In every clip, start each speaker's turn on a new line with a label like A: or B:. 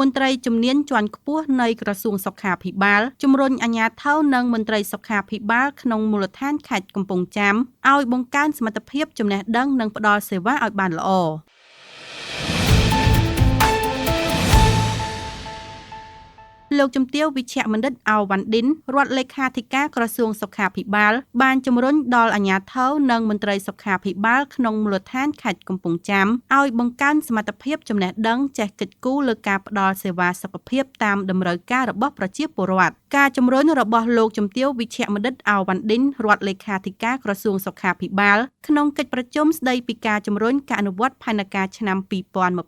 A: មន្ត្រីជំនាញជាន់ខ្ពស់នៃក្រសួងសុខាភិបាលជំរុញអាជ្ញាធរនិងមន្ត្រីសុខាភិបាលក្នុងមូលដ្ឋានខេត្តកំពង់ចាមឲ្យបង្កើនសមត្ថភាពចំណេះដឹងនិងផ្តល់សេវាឲ្យបានល្អលោកជំទាវវិជ្ជបណ្ឌិតអាវវ៉ាន់ឌិនរដ្ឋលេខាធិការក្រសួងសុខាភិបាលបានជំរុញដល់អាជ្ញាធរនិងមន្ត្រីសុខាភិបាលក្នុងមូលដ្ឋានខេត្តកំពង់ចាមឲ្យបង្កើនសមត្ថភាពចំណេះដឹងចេះគិតគូរលើការផ្តល់សេវាសុខភាពតាមតម្រូវការរបស់ប្រជាពលរដ្ឋការជំរុញរបស់លោកជំទាវវិជ្ជបណ្ឌិតអាវវ៉ាន់ឌិនរដ្ឋលេខាធិការក្រសួងសុខាភិបាលក្នុងកិច្ចប្រជុំស្តីពីការជំរុញការអនុវត្តផែនការឆ្នាំ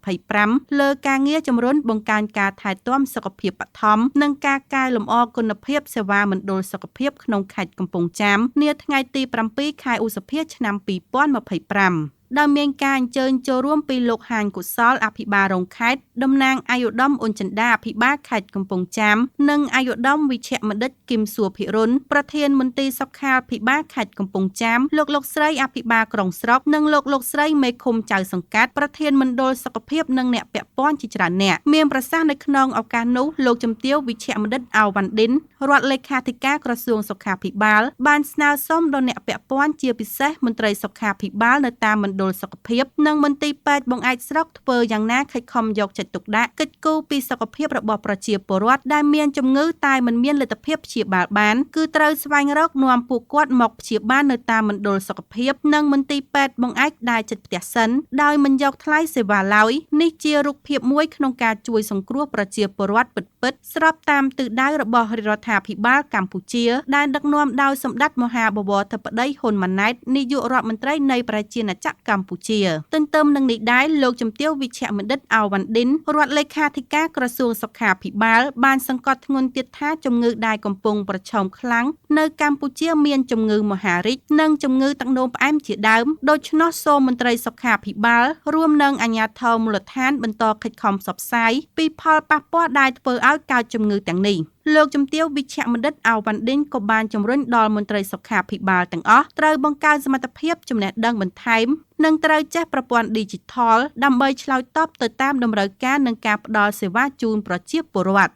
A: 2025លើការងារជំរុញបង្កើនការថែទាំសុខភាពបឋមនិងការកែលម្អគុណភាពសេវាមណ្ឌលសុខភាពក្នុងខេត្តកំពង់ចាមនាថ្ងៃទី7ខែឧសភាឆ្នាំ2025ដែលមានការអញ្ជើញចូលរួមពីលោកហាញកុសលអភិបាលរងខេត្តតំណាងអាយុធមអ៊ុនចិន្តាអភិបាលខេត្តកំពង់ចាមនិងអាយុធមវិជ្ជបណ្ឌិតគឹមសួរភិរុនប្រធានមន្ទីរសុខាភិបាលខេត្តកំពង់ចាមលោកស្រីអភិបាលក្រុងស្រុកនិងលោកស្រីមេឃុំចៅសង្កាត់ប្រធានមណ្ឌលសុខភាពនិងអ្នកពាក់ព័ន្ធជាច្រើនអ្នកមានប្រសាសន៍នៅក្នុងឱកាសនោះលោកជំទាវវិជ្ជបណ្ឌិតអាវវ៉ាន់ឌិនរដ្ឋលេខាធិការក្រសួងសុខាភិបាលបានស្នើសុំដល់អ្នកពាក់ព័ន្ធជាពិសេសមន្ត្រីសុខាភិបាលនៅតាមមណ្ឌលសុខភាពនិងមន្ទីរពេទ្យបង្អែកស្រុកធ្វើយ៉ាងណាខិតខំយកចិត្តទុកដាក់កិច្ចគូពីសុខភាពរបស់ប្រជាពលរដ្ឋដែលមានជំងឺតែមិនមានលទ្ធភាពព្យាបាលបានគឺត្រូវស្វែងរកនាំពួកគាត់មកព្យាបាលនៅតាមមណ្ឌលសុខភាពនិងមន្ទីរពេទ្យបង្អែកដែលជិតផ្ទះសិនដោយមិនយកថ្លៃសេវាឡើយនេះជារូបភាពមួយក្នុងការជួយសង្គ្រោះប្រជាពលរដ្ឋពិតៗស្របតាមទិសដៅរបស់រដ្ឋាភិបាលកម្ពុជាដែលដឹកនាំដោយសម្ដេចមហាបវរធិបតីហ៊ុនម៉ាណែតនាយករដ្ឋមន្ត្រីនៃប្រជាណាចក្រកម្ពុជាទន្ទឹមនឹងនេះដែរលោកជំទាវវិជ្ជបណ្ឌិតអាវវ៉ាន់ឌិនរដ្ឋលេខាធិការក្រសួងសុខាភិបាលបានសង្កត់ធ្ងន់ទៀតថាជំងឺដែលកំពុងប្រឈមខ្លាំងនៅកម្ពុជាមានជំងឺមហារីកនិងជំងឺទឹកនោមផ្អែមជាដើមដូច្នោះសូមមន្ត្រីសុខាភិបាលរួមនឹងអាជ្ញាធរមូលដ្ឋានបន្តខិតខំផ្សព្វផ្សាយពីផលប៉ះពាល់ដែលធ្វើឲ្យកើតជំងឺទាំងនេះលោកជំទាវវិជ្ជបណ្ឌិតអាវវ៉ាន់ឌិនក៏បានជំរុញដល់មន្ត្រីសុខាភិបាលទាំងអស់ត្រូវបង្កើនសមត្ថភាពចំណេះដឹងបន្ថែមនិងត្រូវចេះប្រព័ន្ធ Digital ដើម្បីឆ្លើយតបទៅតាមតម្រូវការនិងការផ្តល់សេវាជូនប្រជាពលរដ្ឋ